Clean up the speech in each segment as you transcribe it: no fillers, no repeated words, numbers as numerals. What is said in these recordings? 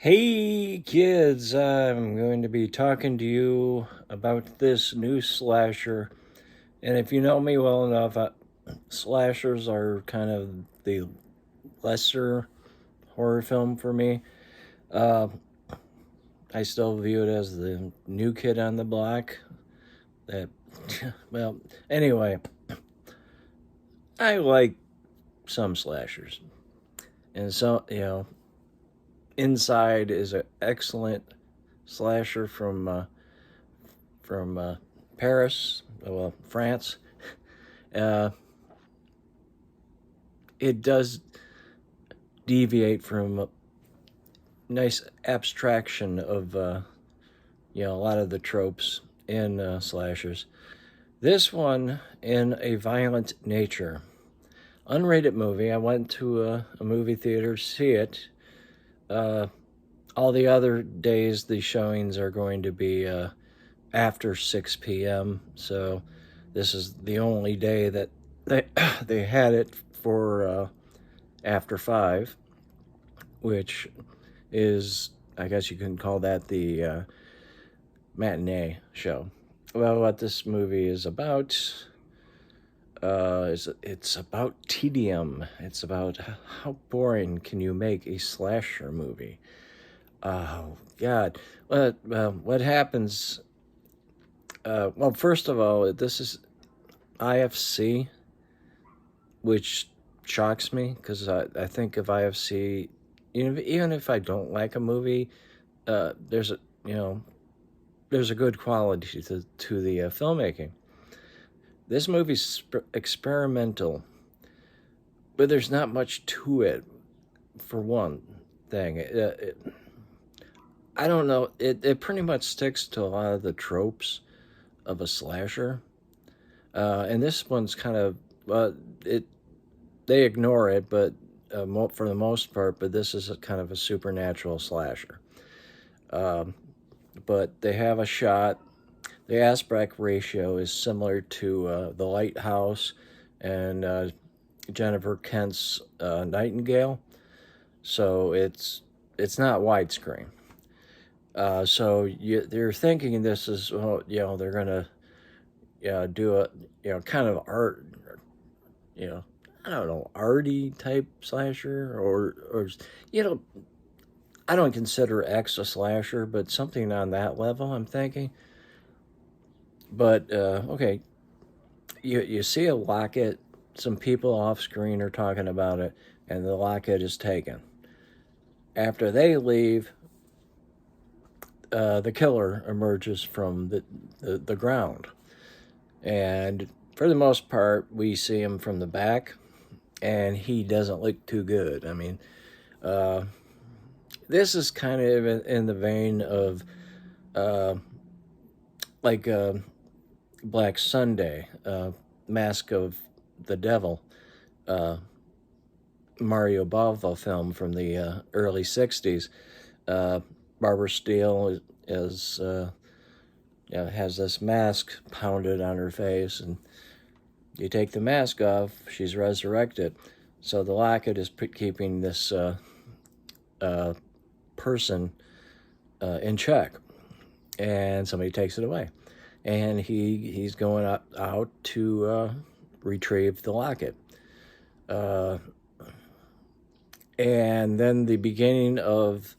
Hey kids, I'm going to be talking to you about this new slasher. And if you know me well enough, slashers are kind of the lesser horror film for me. Uh, I still view it as the new kid on the block. That, well, anyway, I like some slashers. And so, Inside is an excellent slasher from Paris, well, France. Uh, it does deviate from a nice abstraction of a lot of the tropes in slashers. This one in a violent nature, unrated movie. I went to a movie theater to see it. Uh, all the other days, the showings are going to be after 6 p.m. So this is the only day that they they had it for after 5, which is, I guess you can call that the matinee show. Well, what this movie is about is it's about tedium. It's about how boring can you make a slasher movie. Oh God! What happens? Well, first of all, this is IFC, which shocks me because I think of IFC. Even if I don't like a movie, there's a there's a good quality to the filmmaking. This movie's experimental, but there's not much to it. For one thing, I don't know. It pretty much sticks to a lot of the tropes of a slasher, and this one's kind of it. They ignore it, but for the most part. But this is a kind of a supernatural slasher. Um, but they have a shot. The aspect ratio is similar to The Lighthouse and Jennifer Kent's Nightingale, so it's not widescreen. They're thinking this is, well, they're gonna do a kind of art, you know I don't know, arty type slasher, or you know I don't consider X a slasher, but something on that level I'm thinking. But okay, you see a locket. Some people off screen are talking about it, and the locket is taken. After they leave, the killer emerges from the ground, and for the most part, we see him from the back, and he doesn't look too good. I mean, uh, this is kind of in the vein of uh, like Black Sunday, Mask of the Devil, uh, Mario Bava film from the early 60s. Uh, Barbara Steele is has this mask pounded on her face, and you take the mask off, she's resurrected. So the locket is keeping this uh, person in check, and somebody takes it away, and he's going out to retrieve the locket. Uh, and then the beginning of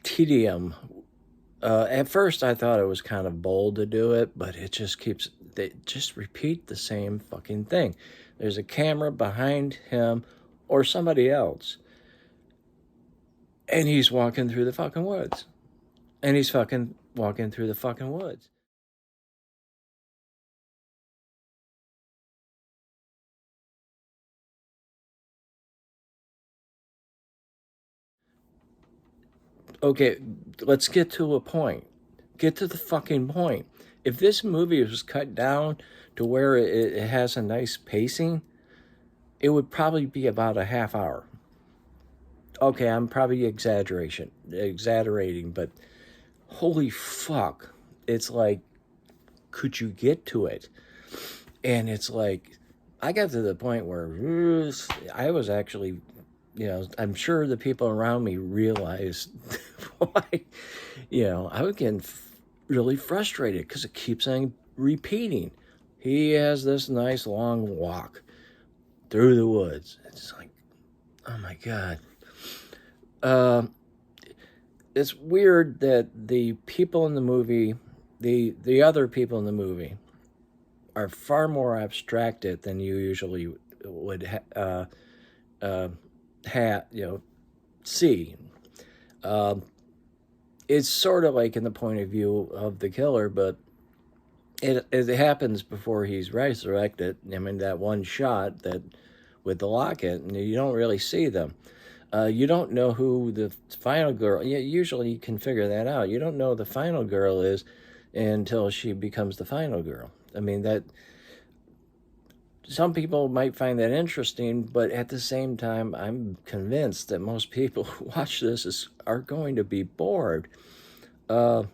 tedium. At first, I thought it was kind of bold to do it, but they just repeat the same fucking thing. There's a camera behind him or somebody else, and he's walking through the fucking woods. And he's fucking walking through the fucking woods. Okay, let's get to a point. Get to the fucking point. If this movie was cut down to where it has a nice pacing, it would probably be about a half hour. Okay, I'm probably exaggerating, but holy fuck. It's like, could you get to it? And it's like, I got to the point where I was actually I'm sure the people around me realized why, I was getting really frustrated because it keeps on repeating. He has this nice long walk through the woods. It's like, oh my God. Uh, it's weird that the people in the movie, the other people in the movie, are far more abstracted than you usually would uh, see. Um, it's sort of like in the point of view of the killer, but it happens before he's resurrected. I mean, that one shot that with the locket, and you don't really see them. You don't know who the final girl. Yeah, usually you can figure that out. You don't know who the final girl is until she becomes the final girl. I mean that some people might find that interesting, but at the same time, I'm convinced that most people who watch this are going to be bored. Uh,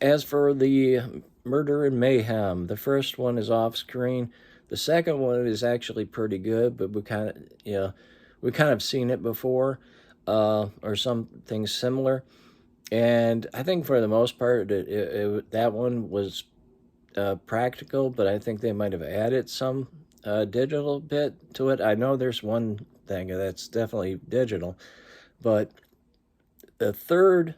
as for the Murder and Mayhem, the first one is off screen. The second one is actually pretty good, but we kind of seen it before, or something similar. And I think for the most part, that one was practical, but I think they might have added some digital bit to it. I know there's one thing that's definitely digital, but the third,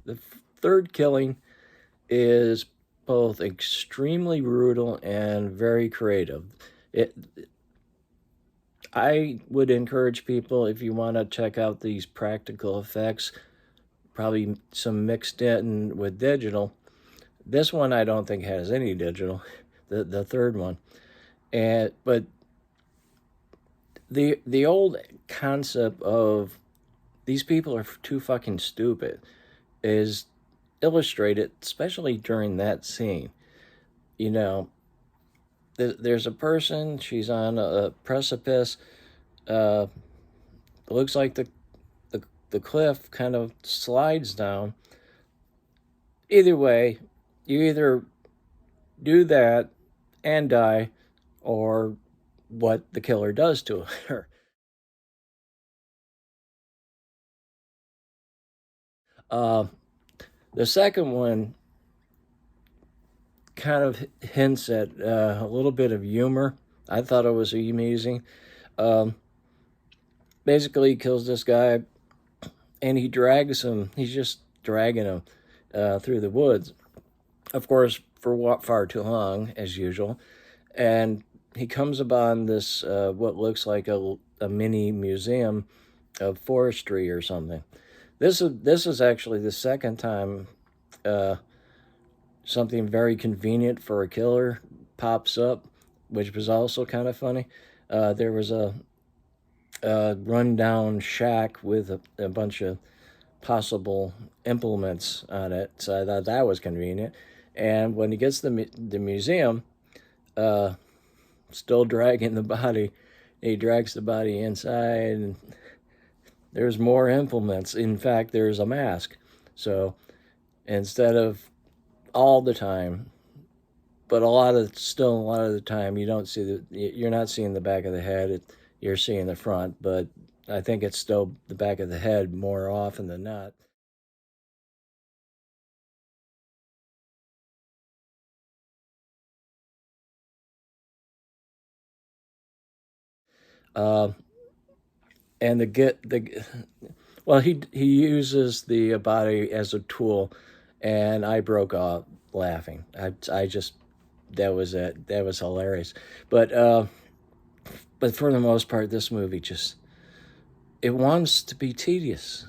the third killing is both extremely brutal and very creative. It, I would encourage people, if you want to check out these practical effects, probably some mixed in with digital. This one I don't think has any digital, the third one. But the old concept of these people are too fucking stupid is illustrated, especially during that scene. You know, there's a person, she's on a precipice. Uh, looks like the cliff kind of slides down. Either way, you either do that and die, or what the killer does to her. Uh, the second one kind of hints at a little bit of humor. I thought it was amazing. Um, Basically, he kills this guy and he drags him. He's just dragging him through the woods. Of course, for far too long, as usual. And he comes upon this, what looks like a mini museum of forestry or something. This is actually the second time uh, something very convenient for a killer pops up, which was also kind of funny. There was a rundown shack with a bunch of possible implements on it, so I thought that was convenient. And when he gets to the museum, uh, still dragging the body, he drags the body inside, and there's more implements. In fact, there's a mask. So instead of all the time, but a lot of the time, you're not seeing the back of the head. You're seeing the front, but I think it's still the back of the head more often than not. Uh, and well, he uses the body as a tool, and I broke off laughing. I just that was it. That was hilarious. But for the most part, this movie just it wants to be tedious.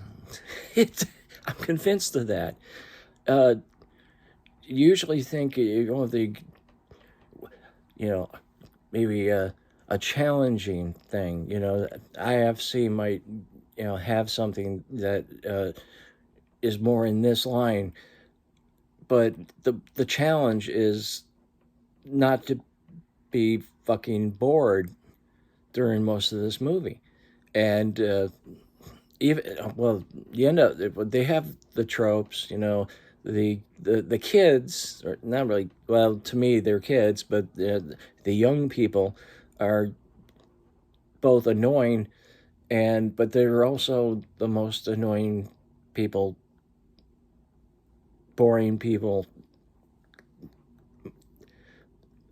It, I'm convinced of that. Uh, Usually think you're going to, you know, maybe a challenging thing. IFC might, have something that is more in this line, but the challenge is not to be fucking bored during most of this movie, and even well, you end up they have the tropes, the kids, or not really. Well, to me, they're kids, but the young people are both annoying but they're also the most annoying people, boring people,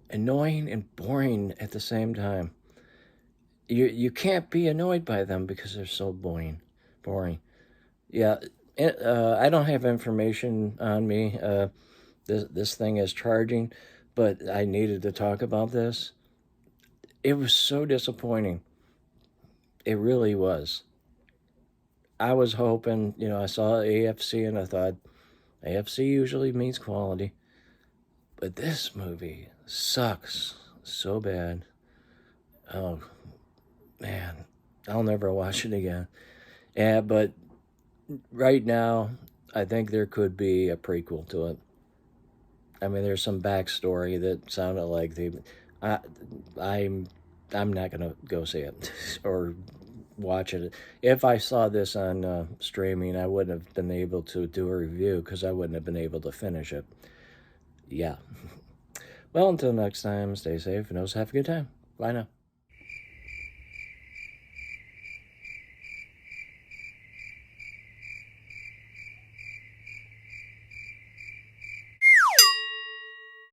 annoying and boring at the same time. You can't be annoyed by them because they're so boring. Yeah, I don't have information on me. This thing is charging, but I needed to talk about this. It was so disappointing. It really was. I was hoping, I saw AFC and I thought, AFC usually means quality. But this movie sucks so bad. Oh, man. I'll never watch it again. Yeah, but right now, I think there could be a prequel to it. I mean, there's some backstory that sounded like I, I'm, I'm not gonna go see it or watch it. If I saw this on streaming, I wouldn't have been able to do a review because I wouldn't have been able to finish it. Yeah. Well, until next time, stay safe and always have a good time. Bye now.